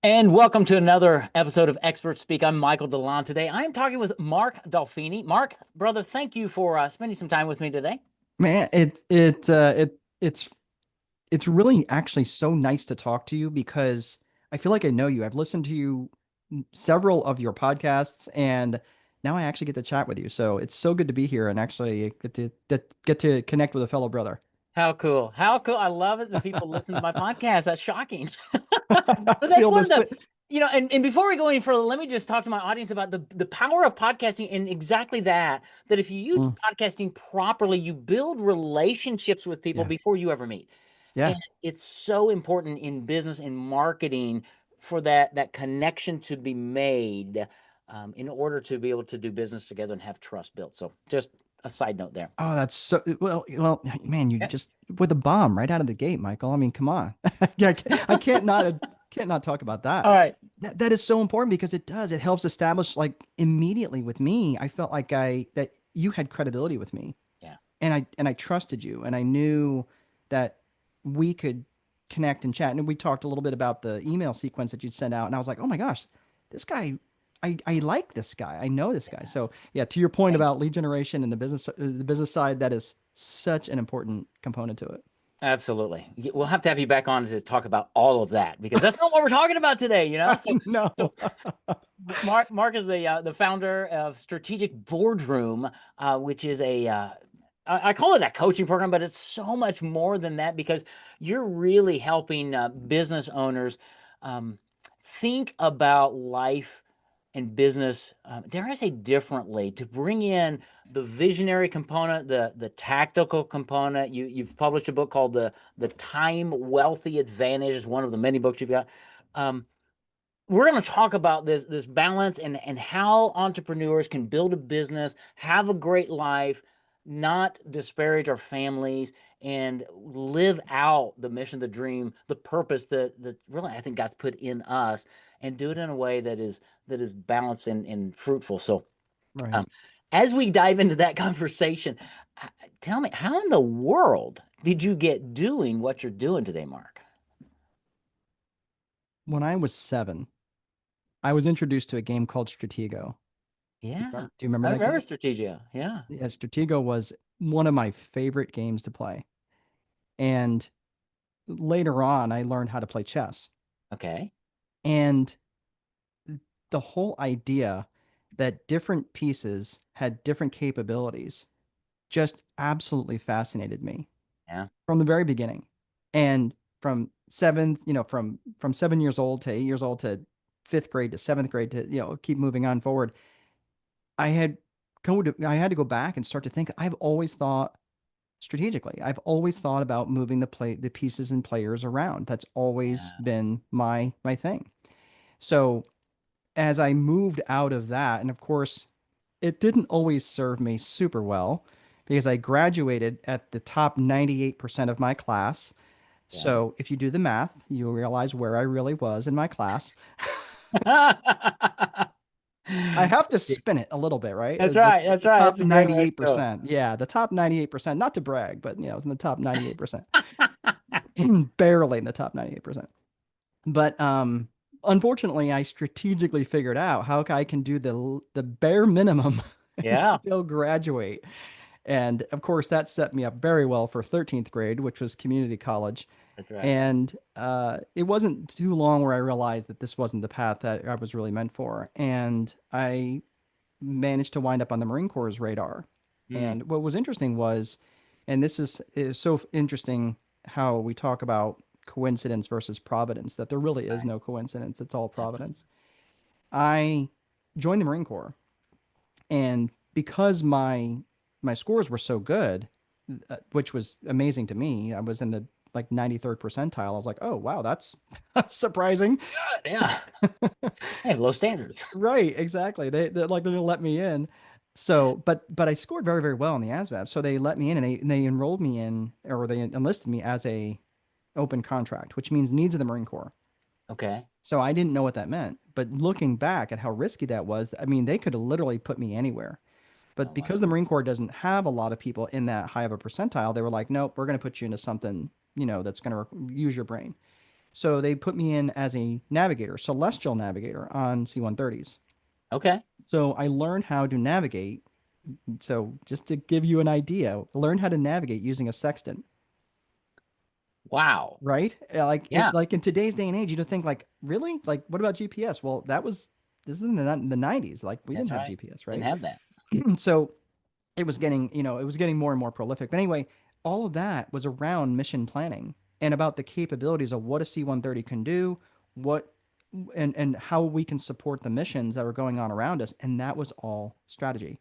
And welcome to another episode of Expert Speak. I'm Michael DeLon. Today I am talking with Mark Dolfini. Mark, brother, thank you for spending some time with me today. Man, it's really actually so nice to talk to you because I feel like I know you. I've listened to you several of your podcasts, and now I actually get to chat with you. So it's so good to be here and actually get to connect with a fellow brother. How cool. How cool. I love it that people listen to my podcast. That's shocking. I But that's feel one of this. and before we go any further, let me just talk to my audience about the power of podcasting and exactly that if you use Mm, podcasting properly, you build relationships with people yeah, before you ever meet. And yeah. it's so important in business and marketing for that connection to be made in order to be able to do business together and have trust built. So just a side note there. Oh, that's so well, man, you Yeah. just with a bomb right out of the gate, Michael. I mean, come on. I can't not talk about that. All right. That is so important because it helps establish like immediately with me. I felt like I that you had credibility with me Yeah. and I trusted you and I knew that we could connect and chat. And we talked a little bit about the email sequence that you'd send out, and I was like, oh my gosh, this guy, I like this guy. I know this guy. So yeah, to your point Thank about lead generation and the business side, that is such an important component to it. Absolutely. We'll have to have you back on to talk about all of that because that's not what we're talking about today. No. So Mark is the founder of Strategic Boardroom, which is I call it a coaching program, but it's so much more than that because you're really helping business owners um, think about life and business, dare I say, differently to bring in the visionary component, the tactical component. You've published a book called the Time Wealthy Advantage. Is one of the many books you've got. Um, we're going to talk about this balance and how entrepreneurs can build a business, have a great life, not disparage our families, and live out the mission, the dream, the purpose that really I think God's put in us, and do it in a way that is balanced and fruitful. So, Right. um, as we dive into that conversation, tell me how in the world did you get doing what you're doing today, Mark? When I was 7, I was introduced to a game called Stratego. Yeah, Do you remember I that remember game? Strategia. Yeah. Yeah, Stratego was one of my favorite games to play. And later on, I learned how to play chess. Okay. And the whole idea that different pieces had different capabilities just absolutely fascinated me Yeah. from the very beginning. And from from 7 years old to 8 years old to fifth grade to seventh grade to, keep moving on forward, I had to go back and start to think. I've always thought strategically. I've always thought about moving the pieces and players around. That's always Yeah. been my thing. So as I moved out of that, and of course, it didn't always serve me super well because I graduated at the top 98% of my class. Yeah. So if you do the math, you'll realize where I really was in my class. I have to spin it a little bit, right? That's The, right. That's the right. top That's a great way to do it. 98%. Yeah, the top 98%, not to brag, but it's in the top 98%. Barely in the top 98%. But unfortunately, I strategically figured out how I can do the bare minimum and Yeah, still graduate. And of course, that set me up very well for 13th grade, which was community college. that's right. And it wasn't too long where I realized that this wasn't the path that I was really meant for. And I managed to wind up on the Marine Corps' radar. Mm, And what was interesting was, and is so interesting how we talk about coincidence versus providence, that there really is right. no coincidence. It's all Absolutely. providence. I joined the Marine Corps, and because my scores were so good, which was amazing to me, I was in the like 93rd percentile. I was like, oh wow, that's surprising. Good. Yeah. I have low standards. Right, exactly. They like they're gonna let me in. So, but I scored very, very well in the ASVAB. So they let me in, and they enrolled me in, or they enlisted me as a open contract, which means needs of the Marine Corps. Okay. So I didn't know what that meant. But looking back at how risky that was, I mean, they could have literally put me anywhere. Oh But wow. because the Marine Corps doesn't have a lot of people in that high of a percentile, they were like, nope, we're going to put you into something, that's going to use your brain. So they put me in as a navigator, celestial navigator on C-130s. Okay. So I learned how to navigate. So just to give you an idea, learn how to navigate using a sextant, Wow. right? Yeah, Like in today's day and age, you'd think like, really? Like, what about GPS? Well, this is in the 90s. Like we that's didn't have right. GPS, Didn't right? have that. So it was getting, it was getting more and more prolific. But anyway, all of that was around mission planning and about the capabilities of what a C-130 can do, what and how we can support the missions that are going on around us. And that was all strategy.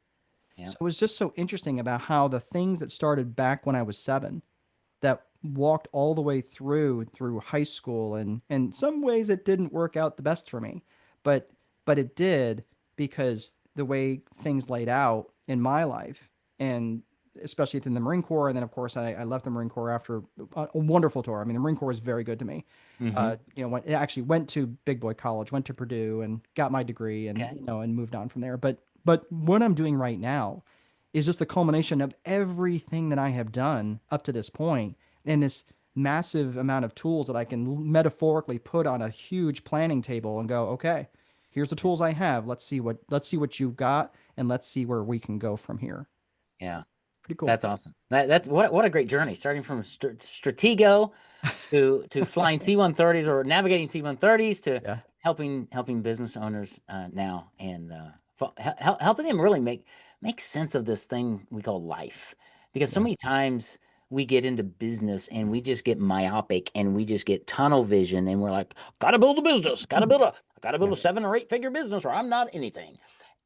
Yeah. So it was just so interesting about how the things that started back when I was 7 that walked all the way through high school, and in some ways it didn't work out the best for me, but it did, because the way things laid out in my life, and especially in the Marine Corps, and then of course I left the Marine Corps after a wonderful tour. I mean, the Marine Corps was very good to me. Mm-hmm. Actually went to big boy college, went to Purdue, and got my degree, and Okay. and moved on from there. But what I'm doing right now is just the culmination of everything that I have done up to this point, and this massive amount of tools that I can metaphorically put on a huge planning table and go, okay, here's the Yeah. tools I have. Let's see what you've got, and let's see where we can go from here. Yeah. So pretty cool. That's awesome. That's what a great journey. Starting from Stratego to flying C-130s or navigating C-130s to Yeah. helping business owners now and helping them really make sense of this thing we call life. Because so Yeah. many times we get into business and we just get myopic and we just get tunnel vision and we're like, gotta build a business, gotta build Yeah. a 7 or 8 figure business or I'm not anything.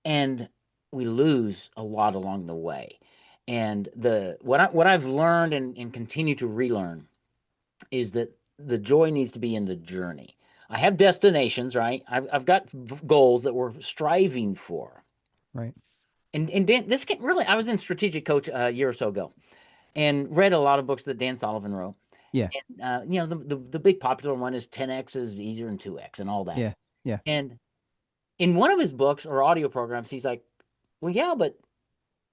And we lose a lot along the way. And the what I've learned and continue to relearn is that the joy needs to be in the journey. I have destinations, right? I've got goals that we're striving for. Right. And Dan, this can really, I was in Strategic Coach a year or so ago and read a lot of books that Dan Sullivan wrote. Yeah. The big popular one is 10x is easier than 2x and all that. Yeah. Yeah. And in one of his books or audio programs, he's like, well, yeah, but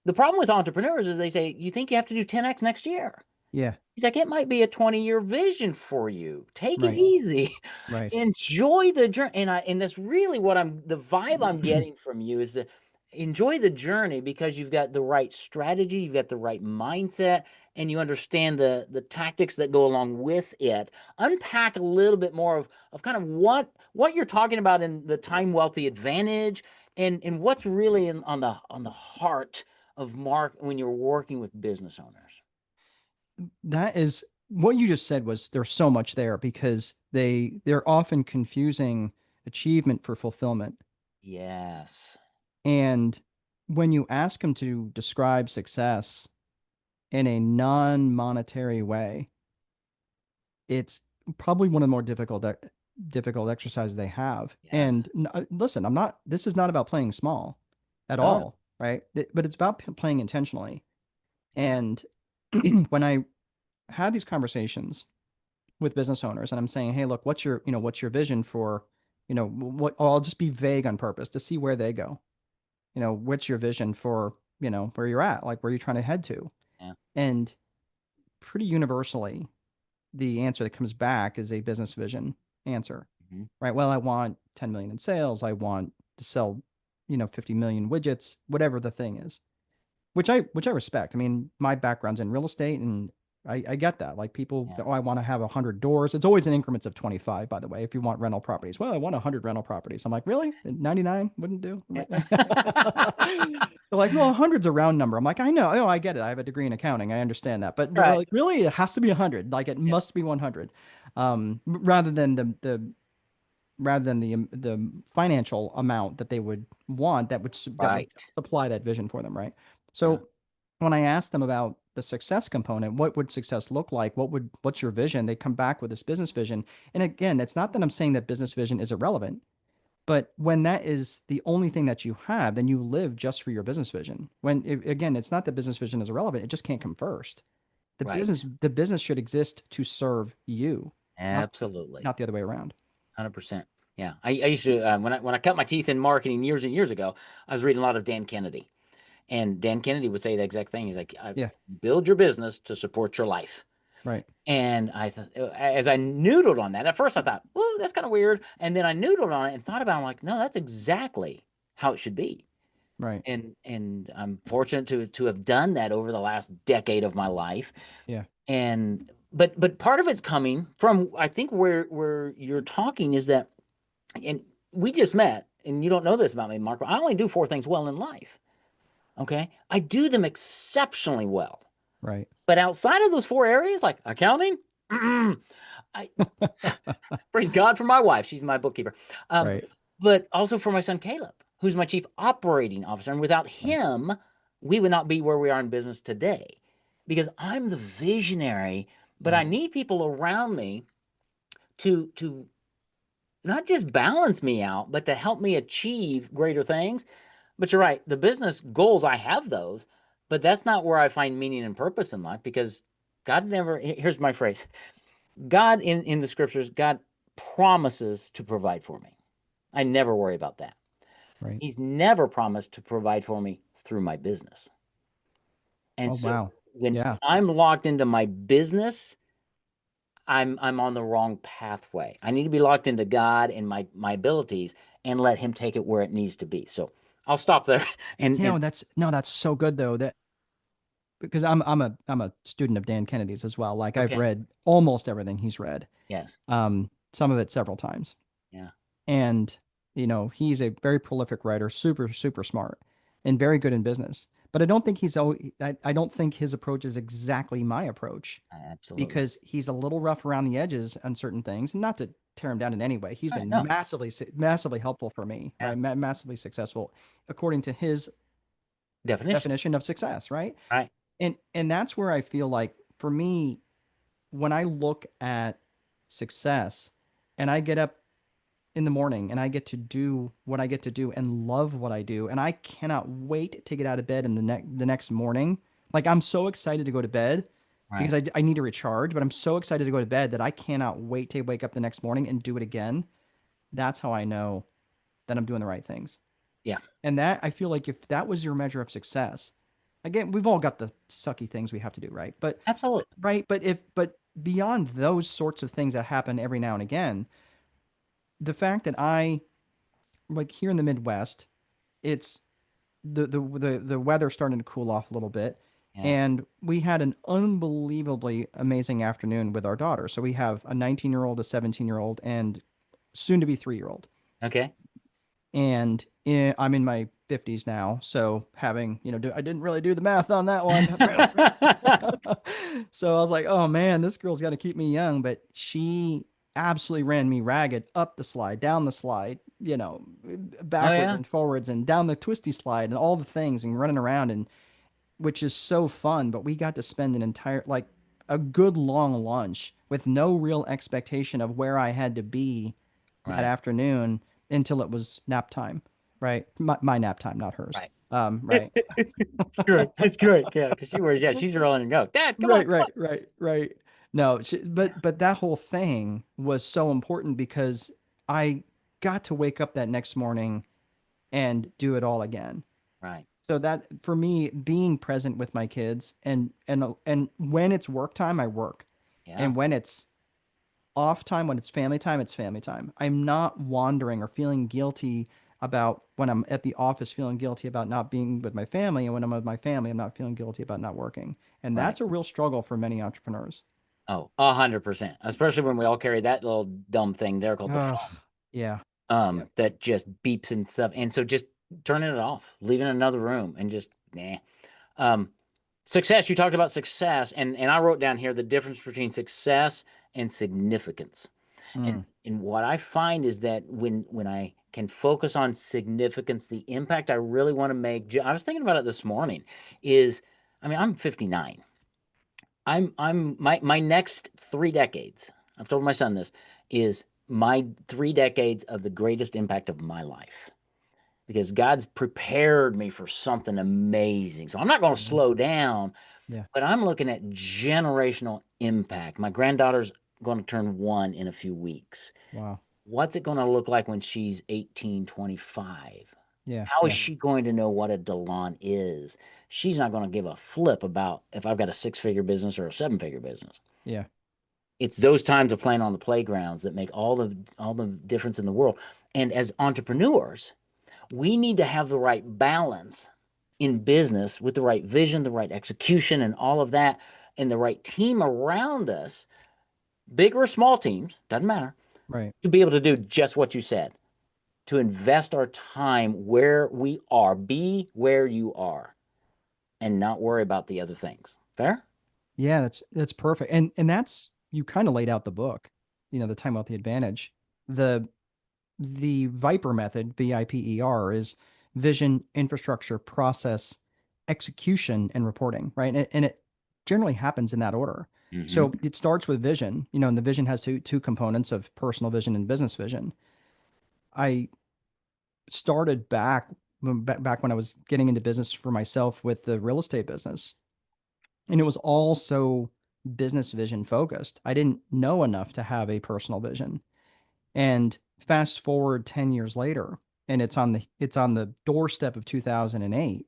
the problem with entrepreneurs is they say, you think you have to do 10x next year. Yeah. He's like, it might be a 20-year vision for you. Take it Right. easy. Right. Enjoy the journey. And that's really what the vibe I'm getting from you is that enjoy the journey because you've got the right strategy, you've got the right mindset, and you understand the tactics that go along with it. Unpack a little bit more of kind of what you're talking about in the time wealthy advantage and what's really on the heart of Mark when you're working with business owners. That is what you just said. Was there's so much there, because they're often confusing achievement for fulfillment. Yes. And when you ask them to describe success in a non-monetary way, it's probably one of the more difficult exercises they have. Yes. And listen, this is not about playing small at Oh, all, right? But it's about playing intentionally. yeah. And when I had these conversations with business owners, and I'm saying, hey, look, what's your vision for, what, I'll just be vague on purpose to see where they go. What's your vision for, where you're at, like where you're trying to head to? Yeah. And pretty universally, the answer that comes back is a business vision answer, Mhm. right? Well, I want 10 million in sales. I want to sell, 50 million widgets, whatever the thing is, which I respect. I mean, my background's in real estate, and I get that. Like people, Yeah. oh, I want to have 100 doors. It's always in increments of 25, by the way. If you want rental properties, well, I want 100 rental properties. I'm like, really? 99 wouldn't do. Yeah. They're like, well, 100's a round number. I'm like, I know. Oh, I get it. I have a degree in accounting. I understand that. But Right. like, really, it has to be 100. Like, it Yeah. must be 100. Rather than the financial amount that they would want, that would Right. supply that vision for them, right? Yeah. So when I asked them about the success component, what would success look like? What's your vision? They come back with this business vision. And again, it's not that I'm saying that business vision is irrelevant, but when that is the only thing that you have, then you live just for your business vision. Again, it's not that business vision is irrelevant, it just can't come first. Right. The business should exist to serve you, not Absolutely. not the other way around. 100%. Yeah. I used to when I cut my teeth in marketing years and years ago, I was reading a lot of Dan Kennedy. And Dan Kennedy would say the exact thing. He's like, Yeah. build your business to support your life. Right. And I thought, as I noodled on that, at first I thought, "Well, that's kind of weird," and then I noodled on it and thought about it. I'm like, no, that's exactly how it should be. Right. And I'm fortunate to have done that over the last decade of my life. Yeah. And but part of it's coming from, I think, where you're talking is that, and we just met, and you don't know this about me, Marco. I only do four things well in life. Okay, I do them exceptionally well. Right. But outside of those four areas, like accounting, I praise God for my wife. She's my bookkeeper. Um, Right. but also for my son Caleb, who's my chief operating officer. And without Right. him, we would not be where we are in business today, because I'm the visionary, but I Right. need people around me to not just balance me out, but to help me achieve greater things. But you're right, the business goals, I have those, but that's not where I find meaning and purpose in life, because God never, here's my phrase: God in the scriptures, God promises to provide for me. I never worry about that. Right. He's never promised to provide for me through my business. And Oh, so wow. when Yeah. I'm locked into my business, I'm on the wrong pathway. I need to be locked into God and my abilities, and let him take it where it needs to be. So I'll stop there. And You know, and that's no, that's so good though. That because I'm a student of Dan Kennedy's as well. Like I've okay. read almost everything he's read. Yes. Some of it several times. Yeah. And he's a very prolific writer, super super smart, and very good in business. But I don't think he's always, I don't think his approach is exactly my approach, Absolutely. because he's a little rough around the edges on certain things. Not to tear him down in any way. He's All right. been No. massively helpful for me, Yeah. right? Massively successful according to his Definition. definition of success, right? All right. And that's where I feel like, for me, when I look at success and I get up in the morning and I get to do what I get to do and love what I do, and I cannot wait to get out of bed in the next morning. Like, I'm so excited to go to bed because Right. I need to recharge, but I'm so excited to go to bed that I cannot wait to wake up the next morning and do it again. That's how I know that I'm doing the right things. Yeah. And that, I feel like, if that was your measure of success, again, we've all got the sucky things we have to do, right? Absolutely. Right, but beyond those sorts of things that happen every now and again, the fact that I, like, here in the Midwest, it's the weather starting to cool off a little bit, Yeah. and we had an unbelievably amazing afternoon with our daughter. So we have a 19-year-old, a 17-year-old, and soon to be 3-year-old. Okay. And I'm in my 50s now, so having, I didn't really do the math on that one. So I was like, oh man, this girl's got to keep me young. But she absolutely ran me ragged up the slide, down the slide, Oh backwards yeah. and forwards and down the twisty slide and all the things, and running around, and which is so fun. But we got to spend an entire, like, a good long lunch with no real expectation of where I had to be that Right. afternoon until it was nap time, right? My nap time, not hers. Right. Right. It's great. It's great. Yeah, because she's rolling and go, Dad, come on, Right, come on. right, right, right. No, but that whole thing was so important because I got to wake up that next morning and do it all again. Right. So that, for me, being present with my kids, and when it's work time, I work. Yeah. And when it's off time, when it's family time, it's family time. I'm not wandering or feeling guilty about, when I'm at the office, feeling guilty about not being with my family, and when I'm with my family, I'm not feeling guilty about not working. And Right. that's a real struggle for many entrepreneurs. Oh, 100%. Especially when we all carry that little dumb thing there called the Ugh, phone, yeah, yeah, that just beeps and stuff. And so just turning it off, leaving another room, and just nah. Um, Success. You talked about success, and I wrote down here the difference between success and significance. mm, And what I find is that when I can focus on significance, the impact I really want to make. I was thinking about it this morning. Is, I mean, I'm 59. I'm my next 3 decades. I've told my son this is my 3 decades of the greatest impact of my life, because God's prepared me for something amazing. So I'm not going to mhm, slow down, yeah, but I'm looking at generational impact. My granddaughter's going to turn 1 in a few weeks. wow, What's it going to look like when she's 18, 25? Yeah. How is Yeah. she going to know what a Delon is? She's not going to give a flip about if I've got a six-figure business or a seven-figure business. Yeah. It's those times of playing on the playgrounds that make all the difference in the world. And as entrepreneurs, we need to have the right balance in business with the right vision, the right execution, and all of that, and the right team around us, big or small teams, doesn't matter, Right. to be able to do just what you said, to invest our time where we are, be where you are, and not worry about the other things. Fair? Yeah, that's perfect. And that's you kind of laid out the book, the time wealthy advantage. The the VIPER method, VIPER, is vision, infrastructure, process, execution, and reporting, right? And it generally happens in that order. Mm-hmm. So it starts with vision, and the vision has two components of personal vision and business vision. I started back when I was getting into business for myself with the real estate business, and it was all so business vision focused. I didn't know enough to have a personal vision. And fast forward 10 years later, and it's on the doorstep of 2008,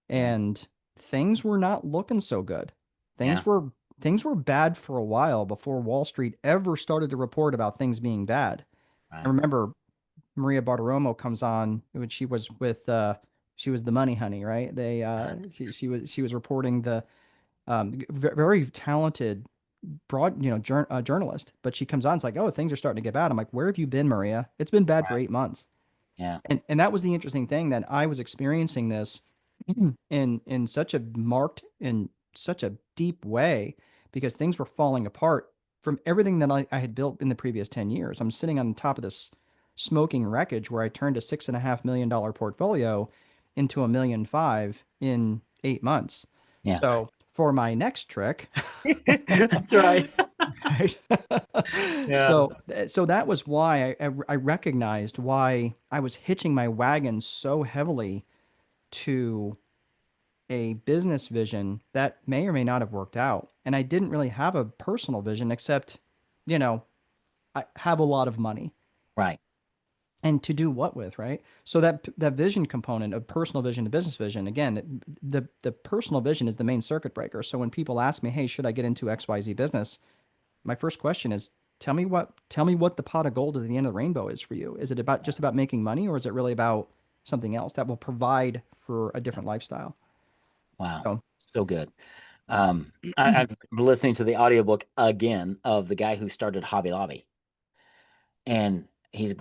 Yeah. and things were not looking so good. Yeah. Things were bad for a while before Wall Street ever started to report about things being bad. I Right. remember Maria Bartiromo comes on when she was the money honey, right? She was reporting the very talented broad, journalist, but she comes on, it's like, oh, things are starting to get bad. I'm like, where have you been, Maria? It's been bad for Right. 8 months. Yeah. And that was the interesting thing, that I was experiencing this in such a marked, in such a deep way, because things were falling apart from everything that I had built in the previous 10 years. I'm sitting on top of this smoking wreckage where I turned a $6.5 million portfolio into $1.5 million in 8 months. Yeah. So for my next trick, That's right. right? Yeah. So that was why I recognized why I was hitching my wagon so heavily to a business vision that may or may not have worked out. And I didn't really have a personal vision except, you know, I have a lot of money. Right. And to do what with, right? So that vision component of personal vision to business vision, again, the personal vision is the main circuit breaker. So when people ask me, hey, should I get into XYZ business? My first question is, tell me what the pot of gold at the end of the rainbow is for you. Is it about just about making money, or is it really about something else that will provide for a different lifestyle? Wow. So So good. I'm listening to the audiobook again of the guy who started Hobby Lobby. And he's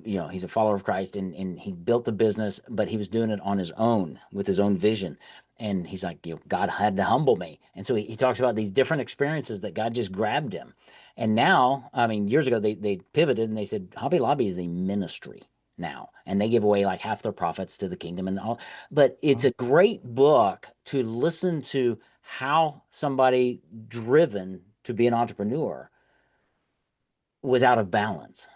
a follower of Christ, and he built the business, but he was doing it on his own with his own vision. And he's like, God had to humble me. And so he talks about these different experiences that God just grabbed him. And now, I mean, years ago they pivoted and they said Hobby Lobby is a ministry now, and they give away like half their profits to the kingdom and all. But it's wow. a great book to listen to how somebody driven to be an entrepreneur was out of balance,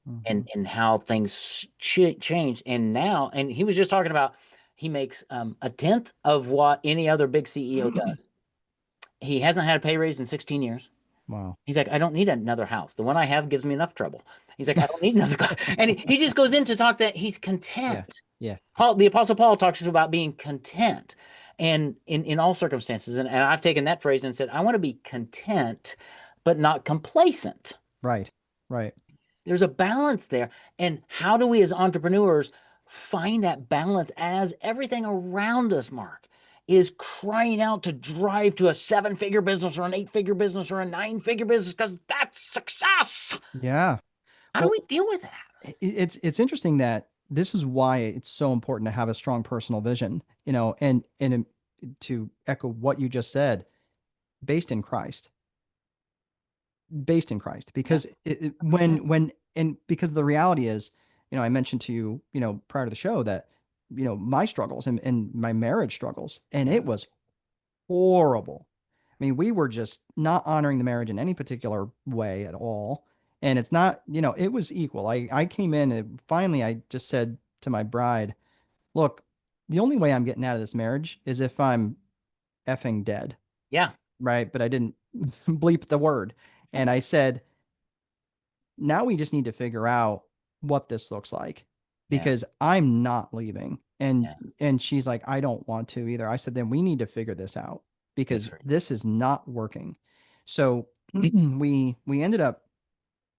Mhm. and how things changed. And now, and he was just talking about he makes a tenth of what any other big CEO does. He hasn't had a pay raise in 16 years. Wow. He's like, I don't need another house. The one I have gives me enough trouble. He's like, I don't need another. And he just goes in to talk that he's Yeah. content. Yeah. The Apostle Paul talks about being content and in all circumstances. And I've taken that phrase and said, I want to be content, but not complacent. Right. Right. There's a balance there. And how do we as entrepreneurs find that balance as everything around us, Mark, is crying out to drive to a seven-figure business or an eight-figure business or a nine-figure business because that's success. Yeah. How do Well, we deal with that? it's interesting that this is why it's so important to have a strong personal vision, and to echo what you just said, based in Christ, based in Christ, Yeah, because percent. because the reality is, I mentioned to you, prior to the show that, my struggles and my marriage struggles, and it was horrible. I mean, we were just not honoring the marriage in any particular way at all. And it's not, it was equal. I came in and finally I just said to my bride, look, the only way I'm getting out of this marriage is if I'm effing dead. Yeah. Right. But I didn't bleep the word. And I said, now we just need to figure out what this looks like. Yeah. because I'm not leaving. Yeah. And she's like, I don't want to either. I said, then we need to figure this out Good because for you. this is not working. So we ended up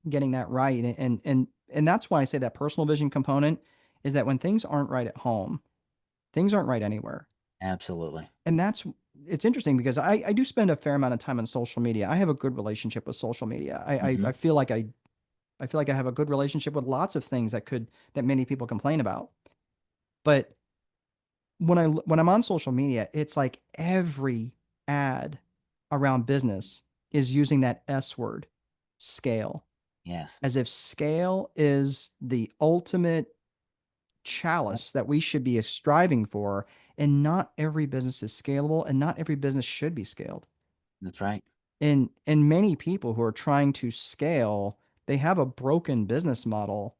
getting that right. And that's why I say that personal vision component is that when things aren't right at home, things aren't right anywhere. Absolutely. And that's it's interesting because I do spend a fair amount of time on social media. I have a good relationship with social media. Hmm. I feel like I feel like I have a good relationship with lots of things that many people complain about. But when I'm on social media, it's like every ad around business is using that S word, scale, Yes. as if scale is the ultimate Yep. chalice that we should be striving for. And not every business is scalable, and not every business should be scaled. That's right. And many people who are trying to scale, they have a broken business model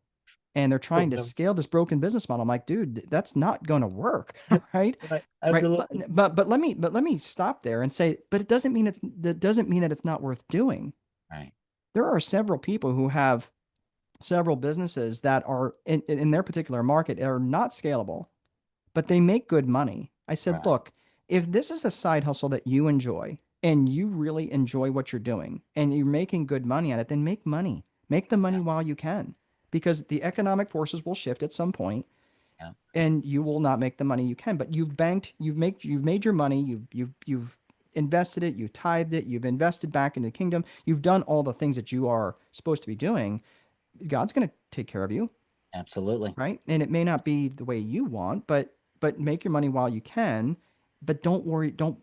and they're Oh, trying to no. scale this broken business model. I'm like, dude, that's not going to work, right? Right. Right. Absolutely. But let me stop there and say, but that doesn't mean that it's not worth doing. Right. There are several people who have several businesses that are in their particular market are not scalable, but they make good money. I said, Right. look, if this is a side hustle that you enjoy and you really enjoy what you're doing and you're making good money at it, then make money. Make the money Yeah. while you can because the economic forces will shift at some point Yeah. and you will not make the money you can, but you've made your money, you've invested it, you've tithed it, you've invested back into the kingdom, you've done all the things that you are supposed to be doing. God's going to take care of you, Absolutely. right? And it may not be the way you want, but make your money while you can, but don't worry, don't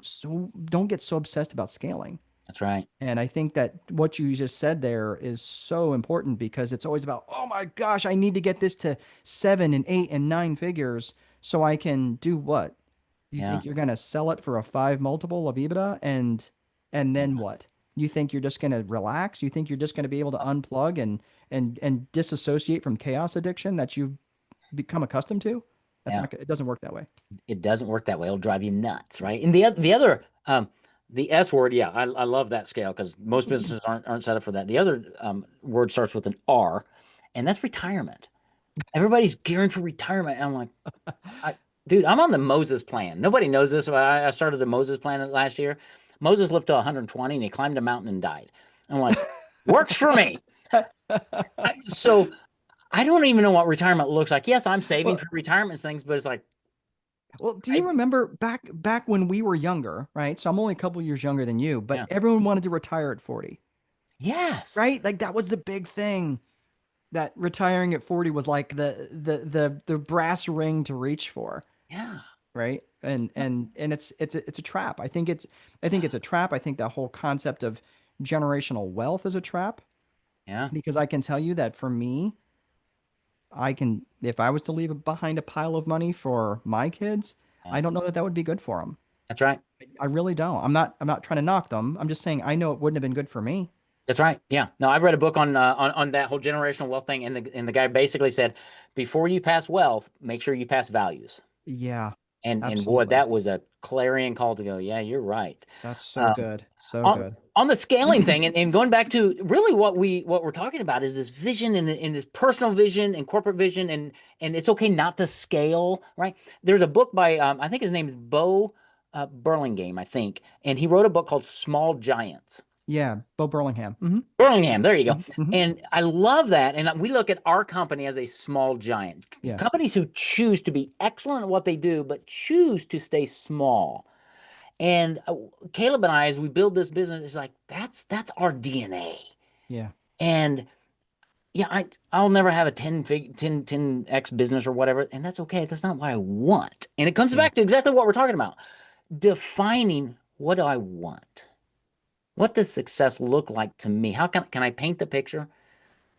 get so obsessed about scaling. That's right. And I think that what you just said there is so important because it's always about, oh my gosh, I need to get this to 7 and 8 and 9 figures so I can do what? You Yeah. think you're gonna sell it for a 5 multiple of EBITDA and Yeah. then what? You think you're just gonna relax? You think you're just gonna be able to unplug and disassociate from chaos addiction that you've become accustomed to? That's Yeah. not, it doesn't work that way. It doesn't work that way. It'll drive you nuts, right? And the other the S word, yeah, I love that scale because most businesses aren't set up for that. The other word starts with an R, and that's retirement. Everybody's gearing for retirement. And I'm like, dude, I'm on the Moses plan. Nobody knows this, but I started the Moses plan last year. Moses lived to 120 and he climbed a mountain and died. I'm like, works for me. So I don't even know what retirement looks like. Yes, I'm saving Well, for retirement things, but it's like, well, do I, you remember back when we were younger, right? So I'm only a couple years younger than you, but yeah, everyone wanted to retire at 40, yes, right? Like that was the big thing. That retiring at 40 was like the brass ring to reach for, yeah, right? And it's a trap. I think it's a trap. I think that whole concept of generational wealth is a trap yeah, because I can tell you that for me, I can if I was to leave behind a pile of money for my kids, yeah. I don't know that that would be good for them. That's right. I really don't. I'm not trying to knock them. I'm just saying I know it wouldn't have been good for me. That's right. Yeah. No, I've read a book on that whole generational wealth thing, and the guy basically said, before you pass wealth, make sure you pass values. Yeah, And boy, absolutely. that was a clarion call to go. Yeah, you're right. That's so Um, good. So on good. on the scaling thing, and going back to really what we're talking about is this vision and this personal vision and corporate vision, and it's okay not to scale, right? There's a book by I think his name is Bo Burlingame, I think, and he wrote a book called Small Giants. Yeah, Bo Burlingham. Hmm. Burlingham, there you go. Hmm. And I love that. And we look at our company as a small giant. Yeah. Companies who choose to be excellent at what they do, but choose to stay small. And Caleb and I, as we build this business, it's like that's our DNA. Yeah. And yeah, I'll never have a 10x business or whatever, and that's okay. That's not what I want. And it comes Yeah. back to exactly what we're talking about. Defining what do I want? What does success look like to me? How can I paint the picture?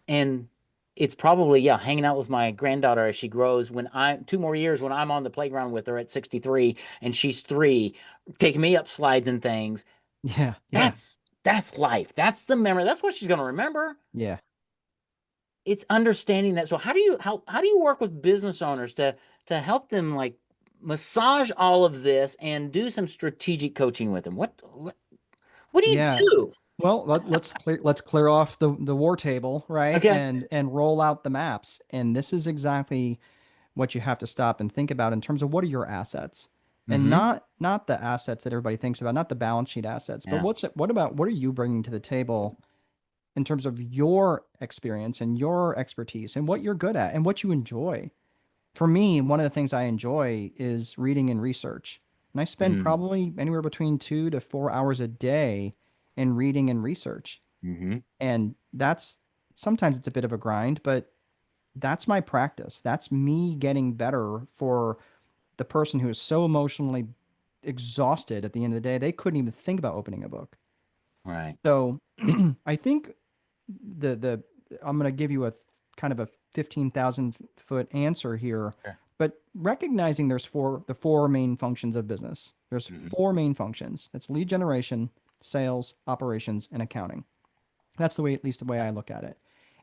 And it's probably, yeah, hanging out with my granddaughter as she grows. When I 2 more years when I'm on the playground with her at 63 and she's 3, taking me up slides and things. Yeah. Yeah. That's life. That's the memory. That's what she's going to remember. Yeah. It's understanding that. So how do you work with business owners to help them like massage all of this and do some strategic coaching with them? What do you Yeah. do? Well, let's clear off the war table, right? Okay. And roll out the maps. And this is exactly what you have to stop and think about in terms of what are your assets, and Mm-hmm. not the assets that everybody thinks about, not the balance sheet assets, but Yeah. what are you bringing to the table in terms of your experience and your expertise and what you're good at and what you enjoy. For me, one of the things I enjoy is reading and research. And I spend Mm-hmm. probably anywhere between 2 to 4 hours a day in reading and research. Mm-hmm. And that's sometimes it's a bit of a grind, but that's my practice. That's me getting better for the person who is so emotionally exhausted at the end of the day, they couldn't even think about opening a book. Right. So I think the I'm going to give you a kind of a 15,000-foot answer here, Sure. but recognizing the four main functions of business. There's Mm-hmm. four main functions. It's lead generation, sales, operations, and accounting. That's the way, at least the way I look at it.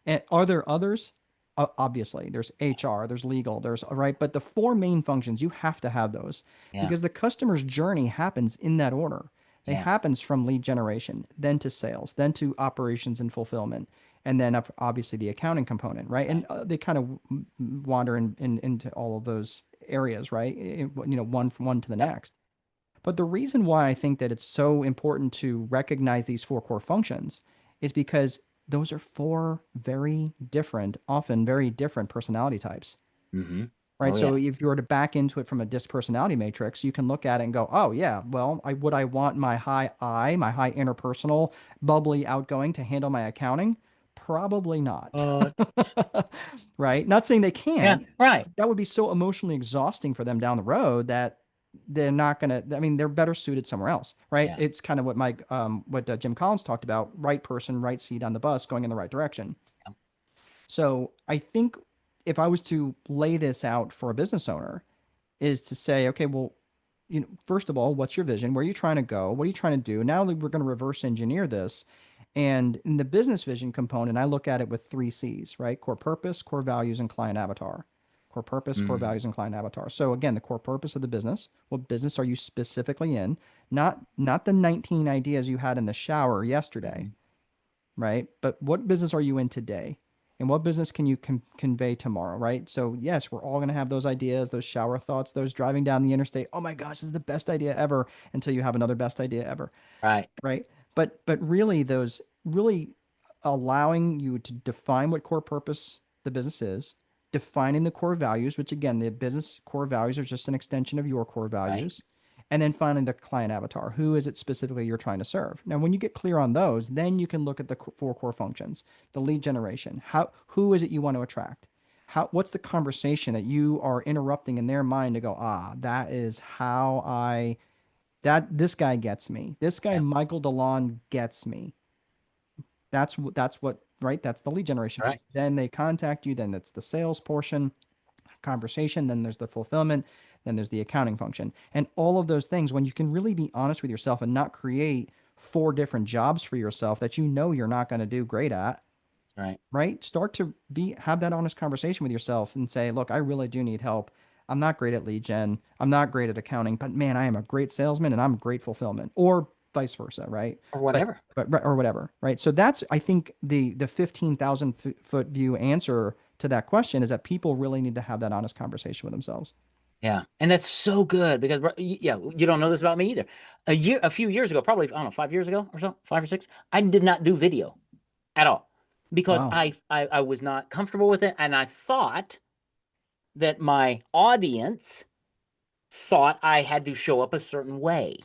And are there others? Obviously, there's HR, there's legal, there's right, but the four main functions you have to have those Yeah. because the customer's journey happens in that order. It Yes. happens from lead generation, then to sales, then to operations and fulfillment, and then obviously the accounting component, right? And Right. they kind of wander into all of those areas, right? One from one to the Yep. next. But the reason why I think that it's so important to recognize these four core functions is because those are four very different, often very different personality types, Mm-hmm. right? Oh yeah. So if you were to back into it from a disc personality matrix, you can look at it and go, oh yeah, well, I want my high I, my high interpersonal, bubbly, outgoing to handle my accounting? Probably not. Uh, Right? Not saying they yeah. can't. Right. That would be so emotionally exhausting for them down the road that they're not gonna. I mean, they're better suited somewhere else, right? Yeah. It's kind of what Jim Collins talked about: right person, right seat on the bus, going in the right direction. Yeah. So I think if I was to lay this out for a business owner, is to say, okay, well, first of all, what's your vision? Where are you trying to go? What are you trying to do? Now we're going to reverse engineer this. And in the business vision component, I look at it with three C's, right? Core purpose, core values, and client avatar. Core purpose, core Mm-hmm. values, and client avatar. So again, the core purpose of the business. What business are you specifically in? Not the 19 ideas you had in the shower yesterday, Mm-hmm. right? But what business are you in today? And what business can you convey tomorrow, right? So, yes, we're all going to have those ideas, those shower thoughts, those driving down the interstate. Oh my gosh, this is the best idea ever until you have another best idea ever, Right. right? But really those really allowing you to define what core purpose the business is, defining the core values, which again, the business core values are just an extension of your core Right. values. And then finally, the client avatar. Who is it specifically you're trying to serve? Now, when you get clear on those, then you can look at the four core functions, the lead generation. Who is it you want to attract? What's the conversation that you are interrupting in their mind to go, that is how this guy gets me. This guy, Yeah. Michael DeLon, gets me. That's what, right? That's the lead generation Right. piece. Then they contact you. Then that's the sales portion, conversation. Then there's the fulfillment. Then there's the accounting function. And all of those things, when you can really be honest with yourself and not create four different jobs for yourself that you know you're not going to do great at, Right. right? Start to have that honest conversation with yourself and say, look, I really do need help. I'm not great at lead gen. I'm not great at accounting, but man, I am a great salesman and I'm great fulfillment, or vice versa, right? Or But whatever. or whatever, right? So that's, I think, the 15,000 foot view answer to that question is that people really need to have that honest conversation with themselves. Yeah. And that's so good because yeah, you don't know this about me either. A few years ago, probably, I don't know, 5 years ago or so, 5 or 6, I did not do video at all because Wow. I was not comfortable with it. And I thought that my audience thought I had to show up a certain way.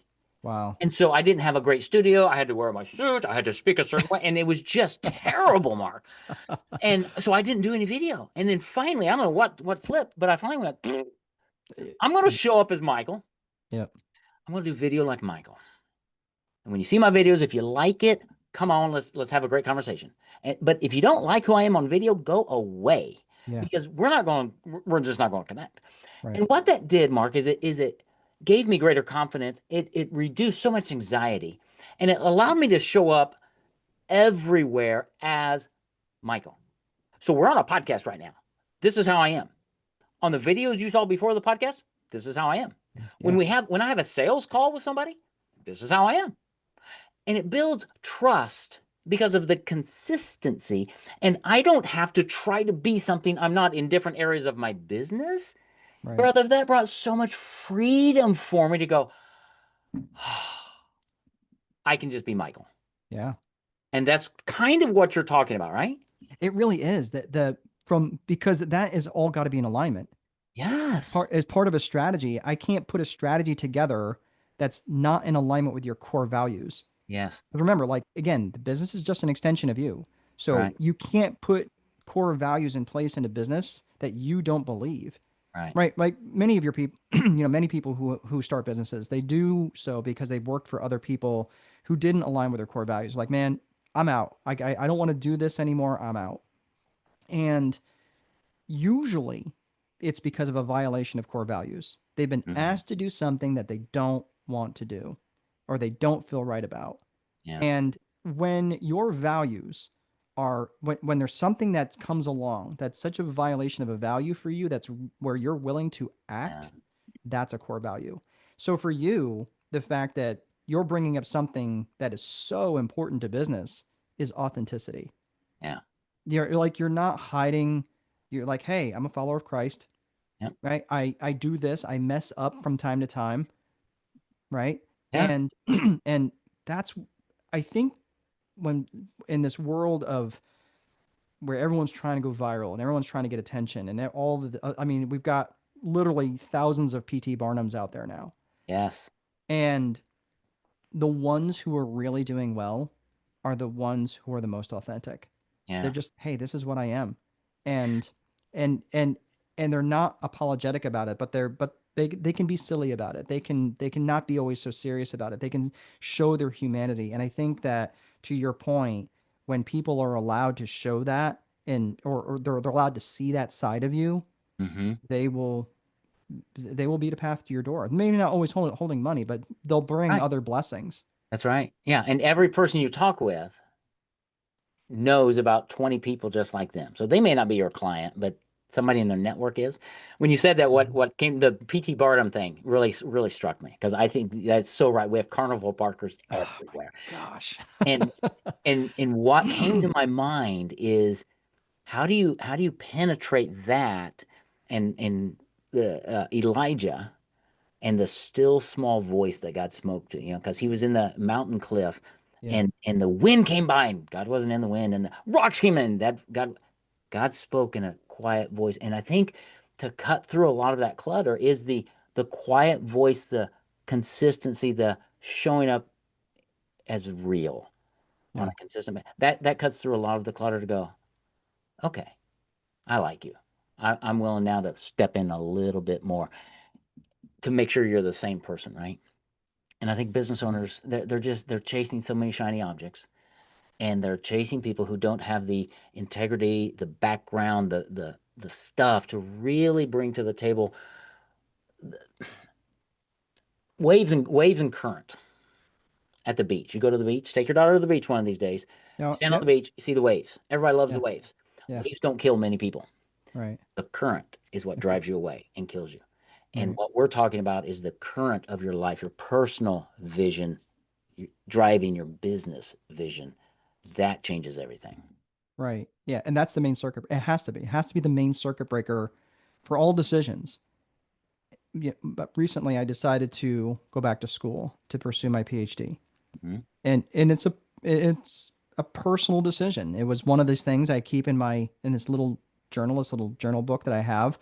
Wow. And so I didn't have a great studio. I had to wear my suit. I had to speak a certain way. And it was just terrible, Mark. And so I didn't do any video. And then finally, I don't know what flipped, but I finally went, I'm going to show up as Michael. Yep. I'm going to do video like Michael. And when you see my videos, if you like it, come on, let's have a great conversation. But if you don't like who I am on video, go away Yeah. because we're just not going to connect. Right. And what that did, Mark, is it gave me greater confidence. It reduced so much anxiety, and it allowed me to show up everywhere as Michael. So we're on a podcast right now. This is how I am. On the videos you saw before the podcast, this is how I am. Yeah. When I have a sales call with somebody, this is how I am. And it builds trust because of the consistency. And I don't have to try to be something I'm not in different areas of my business. Right. Brother, that brought so much freedom for me to go, I can just be Michael. Yeah. And that's kind of what you're talking about, right? It really is that the from because that is all got to be in alignment. Yes. As part of a strategy, I can't put a strategy together that's not in alignment with your core values. Yes. But remember, like again, the business is just an extension of you. So Right. you can't put core values in place in a business that you don't believe. Right. Right. Like many of your people, many people who start businesses, they do so because they've worked for other people who didn't align with their core values. Like, man, I'm out. I don't want to do this anymore. I'm out. And usually it's because of a violation of core values. They've been Hmm. asked to do something that they don't want to do or they don't feel right about. Yeah. And when your values are, when there's something that comes along that's such a violation of a value for you, that's where you're willing to Yeah. act, that's a core value. So for you, the fact that you're bringing up something that is so important to business is authenticity. Yeah. You're not hiding. You're like, hey, I'm a follower of Christ, Yep. right? I do this. I mess up from time to time, right? Yeah. And and that's I think when in this world of where everyone's trying to go viral and everyone's trying to get attention and all the I mean, we've got literally thousands of PT Barnums out there now. Yes. And the ones who are really doing well are the ones who are the most authentic. They're Yeah. just, hey, this is what I am. And and and and they're not apologetic about it, but they can be silly about it. They can not be always so serious about it. They can show their humanity. And I think that to your point, when people are allowed to show that and or they're allowed to see that side of you, Hmm. they will they will beat a path to your door. Maybe not always holding money, but they'll bring Right. other blessings. That's right. Yeah. And every person you talk with knows about 20 people just like them. So they may not be your client, but somebody in their network is. When you said that, Mhm. what came the PT Barnum thing really struck me because I think that's so right. We have carnival barkers Oh my everywhere. gosh. And and what came to my mind is how do you penetrate that and the Elijah and the still small voice that God spoke to, because he was in the mountain cliff Yeah. and the wind came by and God wasn't in the wind and the rocks came in. That God spoke in a quiet voice. And I think to cut through a lot of that clutter is the quiet voice, the consistency, the showing up as real on Yeah. a consistent that cuts through a lot of the clutter to go, okay, I like you. I'm willing now to step in a little bit more to make sure you're the same person, right? And I think business owners, they're chasing so many shiny objects and they're chasing people who don't have the integrity, the background, the stuff to really bring to the table waves and current at the beach. You go to the beach, take your daughter to the beach one of these days. You No, stand on the yep. beach, you see the waves. Everybody loves the Yeah. waves. Yeah. Waves don't kill many people. Right. The current is what Yeah. drives you away and kills you. And Right. what we're talking about is the current of your life, your personal vision, driving your business vision. That changes everything. Right. Yeah. And that's the main circuit. It has to be. It has to be the main circuit breaker for all decisions. Yeah. But recently I decided to go back to school to pursue my PhD. Mhm. And it's a personal decision. It was one of these things I keep in this little journal book that I have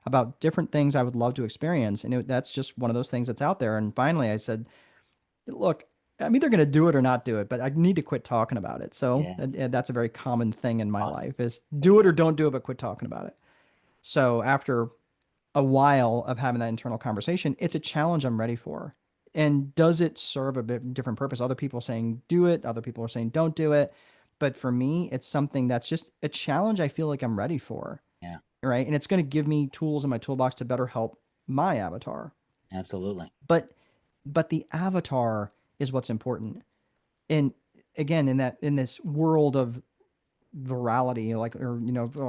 about different things I would love to experience. And that's just one of those things that's out there. And finally I said, look, I'm either going to do it or not do it, but I need to quit talking about it. So Yes. and that's a very common thing in my Awesome. life is do it Amen. or don't do it, but quit talking about it. So after a while of having that internal conversation, it's a challenge I'm ready for. And does it serve a bit different purpose? Other people are saying do it, other people are saying don't do it. But for me, it's something that's just a challenge I feel like I'm ready for. Yeah, Right. And it's going to give me tools in my toolbox to better help my avatar. absolutely. But the avatar is what's important. And again, in this world of virality, like or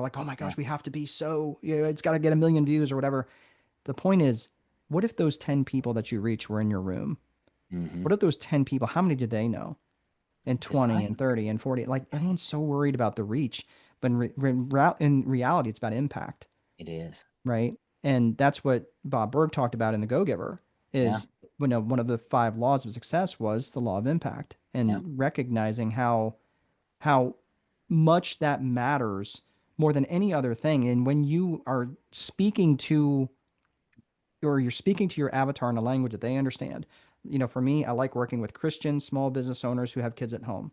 like, oh my Yeah. gosh, we have to be so, it's got to get a million views or whatever. The point is, what if those 10 people that you reach were in your room? Hmm. What if those 10 people, how many do they know? and It's 20 and right. 30 and 40. Like everyone's so worried about the reach, but in reality, it's about impact, It is. right? And that's what Bob Berg talked about in The Go-Giver Yeah. is one of the five laws of success was the law of impact Yeah. and recognizing how much that matters more than any other thing. And when you are speaking to or you're speaking to your avatar in a language that they understand. For me, I like working with Christian small business owners who have kids at home.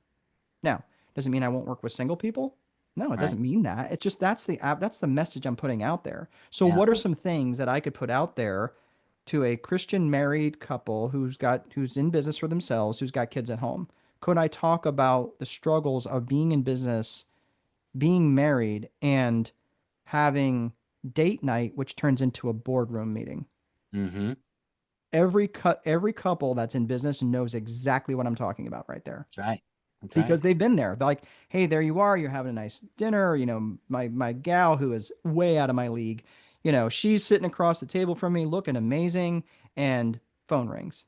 Now, doesn't mean I won't work with single people. No, it Right. doesn't mean that. It's just that's the message I'm putting out there. So Yeah. what are some things that I could put out there to a Christian married couple who's in business for themselves, who's got kids at home? Could I talk about the struggles of being in business, being married, and having date night, which turns into a boardroom meeting? Mm-hmm. Every couple that's in business knows exactly what I'm talking about right there That's right. That's right. because they've been there. They're like, hey, there you are. You're having a nice dinner. My gal who is way out of my league, she's sitting across the table from me looking amazing, and phone rings,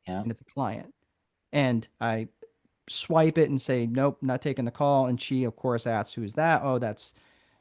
Yeah. and it's a client. And I swipe it and say, nope, not taking the call. And she, of course, asks, who's that? Oh, that's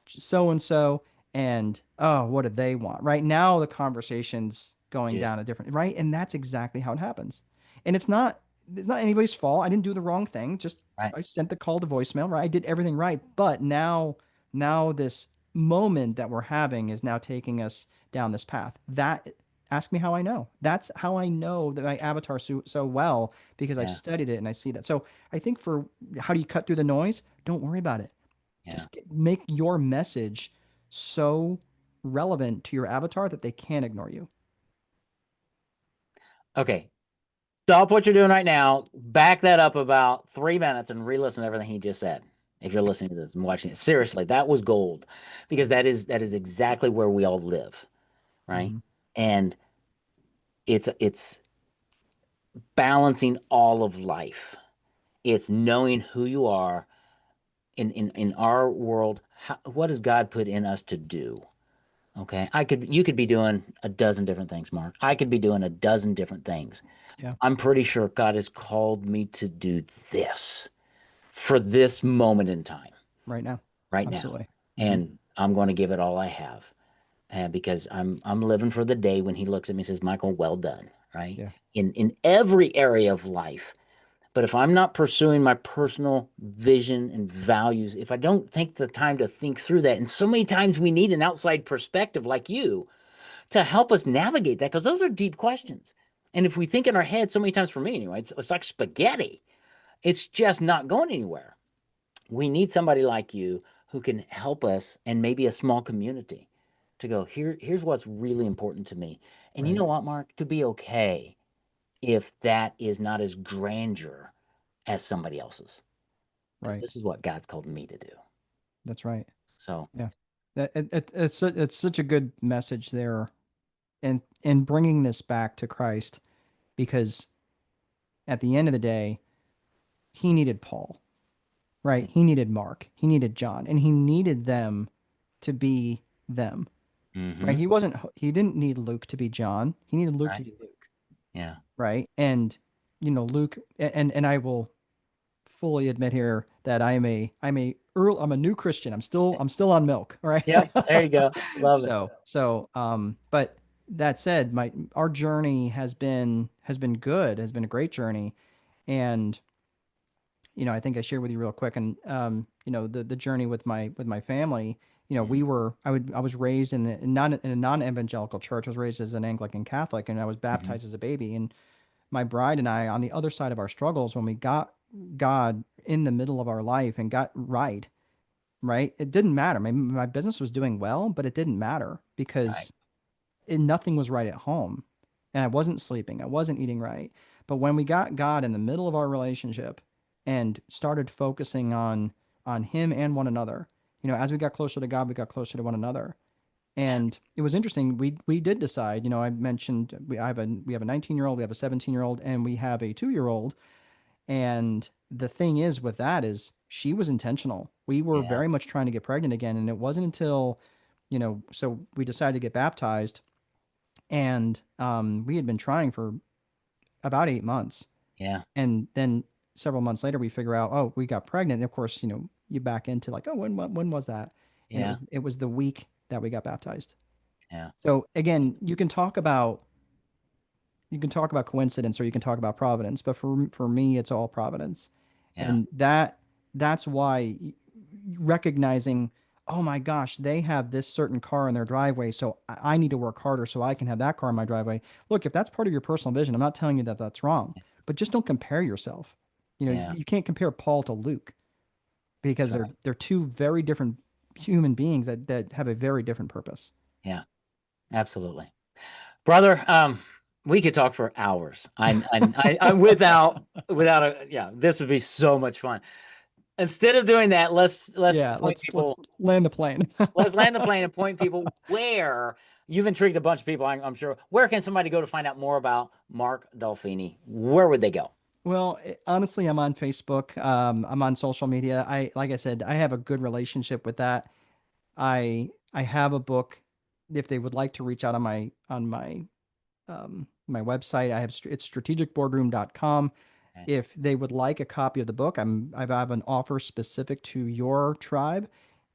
so and so. And oh, what do they want? Right now, the conversation's going It is. down a different right, and that's exactly how it happens. And it's not anybody's fault. I didn't do the wrong thing. Just Right. I sent the call to voicemail. Right, I did everything right. But now this moment that we're having is now taking us down this path. That ask me how I know. That's how I know that my avatar so well because I've Yeah. studied it and I see that. So I think for how do you cut through the noise? Don't worry about it. Yeah. Just make your message so relevant to your avatar that they can't ignore you. Okay. Stop what you're doing right now. Back that up about 3 minutes and re-listen to everything he just said. If you're listening to this and watching it, seriously, that was gold because that is exactly where we all live, right? Hmm. And it's balancing all of life. It's knowing who you are in our world. What does God put in us to do? Okay, you could be doing a dozen different things, Mark. I could be doing a dozen different things. Yeah, I'm pretty sure God has called me to do this for this moment in time, right now. right now. Absolutely. Hmm. And I'm going to give it all I have. Because I'm living for the day when he looks at me and says, Michael, well done, right? Yeah, In every area of life. But if I'm not pursuing my personal vision and values, if I don't take the time to think through that, and so many times we need an outside perspective like you to help us navigate that, because those are deep questions. And if we think in our head, so many times for me anyway, it's like spaghetti. It's just not going anywhere. We need somebody like you who can help us and maybe a small community to go, here's what's really important to me. And you right, know what, Mark? To be okay if that is not as grandeur as somebody else's. Because right. this is what God's called me to do. That's right. So, Yeah. It's such a good message there, and bringing this back to Christ because at the end of the day, he needed Paul, right? He needed Mark, he needed John, and he needed them to be them, right? mm-hmm. He didn't need Luke to be John. He needed Luke to Right. be Luke, Yeah. right? And Luke, and I will fully admit here that I'm a new Christian. I'm still on milk, right? Yep. There you go. Love it. But that said, my our journey has been good, has been a great journey, and I think I shared with you real quick, and the journey with my family. Mhm. I was raised in a non-evangelical church. I was raised as an Anglican Catholic, and I was Mhm. baptized as a baby. And my bride and I, on the other side of our struggles, when we got God in the middle of our life and got right, it didn't matter. My business was doing well, but it didn't matter Right. because nothing was right at home, and I wasn't sleeping. I wasn't eating right. But when we got God in the middle of our relationship and started focusing on Him and one another, as we got closer to God, we got closer to one another. And it was interesting. We did decide. I mentioned we have a 19-year-old, we have a 17-year-old, and we have a 2-year-old. And the thing is with that is she was intentional. We were Yeah. very much trying to get pregnant again, and it wasn't until so we decided to get baptized, and we had been trying for about 8 months, Yeah. and then several months later, we figure out, oh, we got pregnant. And of course, you back into like, oh, when was that? And Yeah. it was the week that we got baptized. Yeah. So again, you can talk about coincidence or you can talk about providence, but for me, it's all providence, Yeah. and that's why recognizing, oh my gosh, they have this certain car in their driveway, so I need to work harder so I can have that car in my driveway. Look, if that's part of your personal vision, I'm not telling you that that's wrong, but just don't compare yourself. Yeah. You can't compare Paul to Luke because That's they're two very different human beings that have a very different purpose. Yeah. Absolutely. Brother, we could talk for hours. I'm without a yeah, this would be so much fun. Instead of doing that, let's Yeah, point let's people, land the plane. let's land the plane and point people where you've intrigued a bunch of people, I'm sure. Where can somebody go to find out more about Mark Dolfini? Where would they go? Well, honestly, I'm on Facebook. I'm on social media. Like I said, I have a good relationship with that. I have a book. If they would like to reach out on my website, it's strategicboardroom.com. Okay. If they would like a copy of the book, I have an offer specific to your tribe.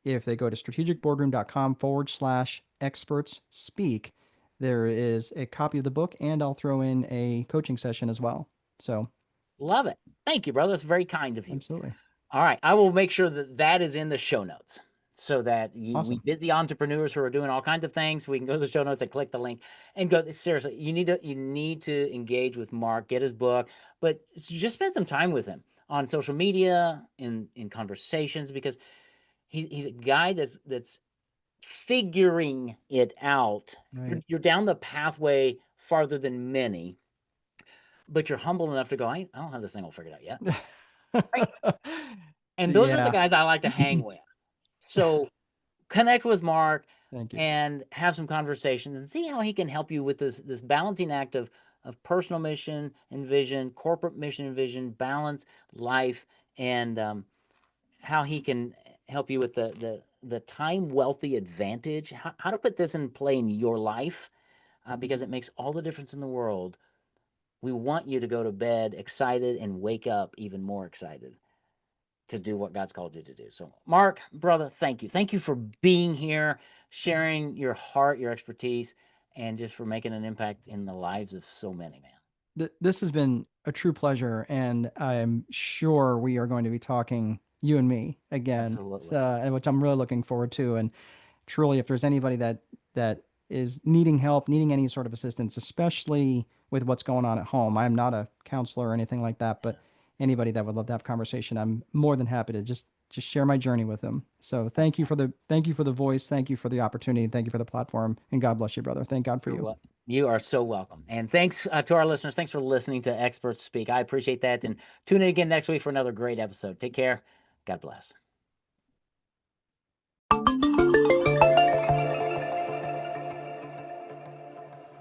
If they go to strategicboardroom.com/experts speak, there is a copy of the book, and I'll throw in a coaching session as well. So, Love it. Thank you, brother. It's very kind of you. absolutely. All right. I will make sure that that is in the show notes so that we Awesome. busy entrepreneurs who are doing all kinds of things, we can go to the show notes and click the link and go. Seriously, you need to engage with Mark, get his book, but just spend some time with him on social media, in conversations, because he's a guy that's figuring it out. Right. You're down the pathway farther than many, but you're humble enough to go, I don't have this thing all figured out yet. Right. And those are the Yeah. guys I like to hang with. So connect with Mark Thank you. and have some conversations and see how he can help you with this balancing act of personal mission and vision, corporate mission and vision, balance, life, and how he can help you with the time wealthy advantage, how to put this in play in your life, because it makes all the difference in the world. We want you to go to bed excited and wake up even more excited to do what God's called you to do. So, Mark, brother, thank you. Thank you for being here, sharing your heart, your expertise, and just for making an impact in the lives of so many, man. This has been a true pleasure, and I'm sure we are going to be talking, you and me, again, Absolutely. so, which I'm really looking forward to. And truly, if there's anybody that is needing help, needing any sort of assistance, especially with what's going on at home, I'm not a counselor or anything like that, but anybody that would love to have conversation, I'm more than happy to just share my journey with them. So thank you for the voice, thank you for the opportunity, thank you for the platform, and God bless you, brother. Thank God for You're you. wel You are so welcome. And thanks to our listeners. Thanks for listening to Experts Speak. I appreciate that. And tune in again next week for another great episode. Take care. God bless.